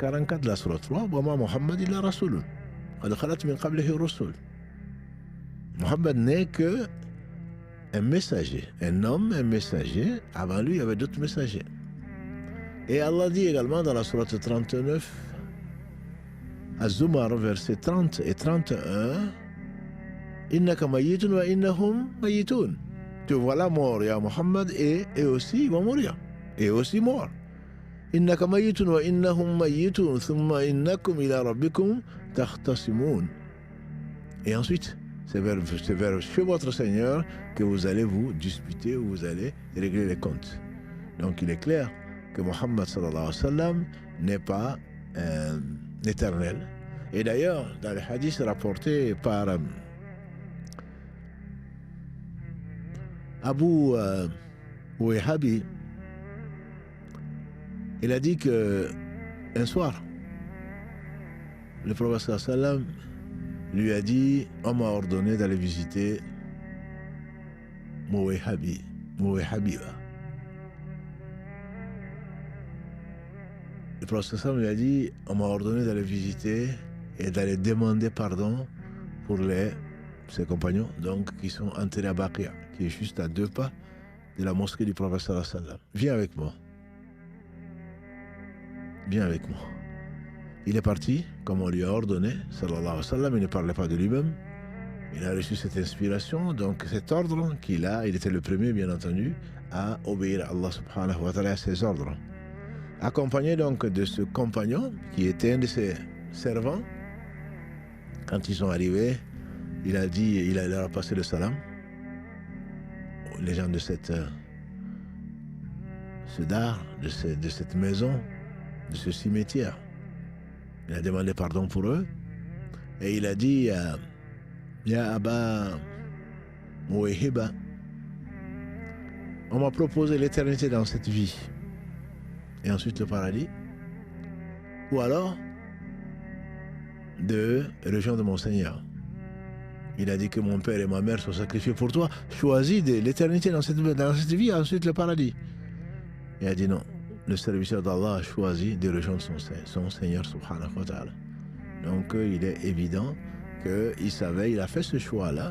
44 de la sourate 3, Wama Muhammad illa rasulun. Qad khalat min qablihi rusul. Muhammad n'est que un messager, un homme, un messager. Avant lui, il y avait d'autres messagers. Et Allah dit également dans la sourate 39, Az-Zumar, versets 30 et 31, Innaka mayyitun wa innahum mayyitun. Te voilà mort, ya Muhammad, et aussi ils vont mourir. Et aussi mort. Innaka mayyitun wa innahum mayyitun, thumma innakum ila rabbikum takhtasimun. Et ensuite, c'est vers chez votre Seigneur que vous allez vous disputer, ou vous allez régler les comptes. Donc il est clair que Muhammad sallallahu alayhi wa sallam n'est pas éternel. Et d'ailleurs, dans les hadiths rapportés par Abu Wahabi, il a dit que un soir, le prophète sallallahu alayhi wa sallam lui a dit, on m'a ordonné d'aller visiter Wahabi. Le prophète sallallahu lui a dit, on m'a ordonné d'aller visiter et d'aller demander pardon pour ses compagnons, donc qui sont enterrés à Baqiya, qui est juste à 2 pas de la mosquée du prophète sallallahu alayhi wa sallam. Viens avec moi. Viens avec moi. Il est parti, comme on lui a ordonné, sallallahu alayhi wa sallam. Il ne parlait pas de lui-même. Il a reçu cette inspiration, donc cet ordre qu'il a, il était le premier, bien entendu, à obéir à Allah subhanahu wa ta'ala, à ses ordres. Accompagné donc de ce compagnon, qui était un de ses servants, quand ils sont arrivés, il leur a passé le salam. Les gens de ce dar, de cette maison, de ce cimetière. Il a demandé pardon pour eux. Et il a dit, Ya Aba Muwayhiba, on m'a proposé l'éternité dans cette vie. Et ensuite le paradis. Ou alors, de rejoindre mon Seigneur. Il a dit que mon père et ma mère sont sacrifiés pour toi. Choisis de l'éternité dans cette vie, et ensuite le paradis. Il a dit non. Le serviteur d'Allah a choisi de rejoindre son Seigneur subhanahu wa ta'ala. Donc il est évident qu'il savait, il a fait ce choix-là.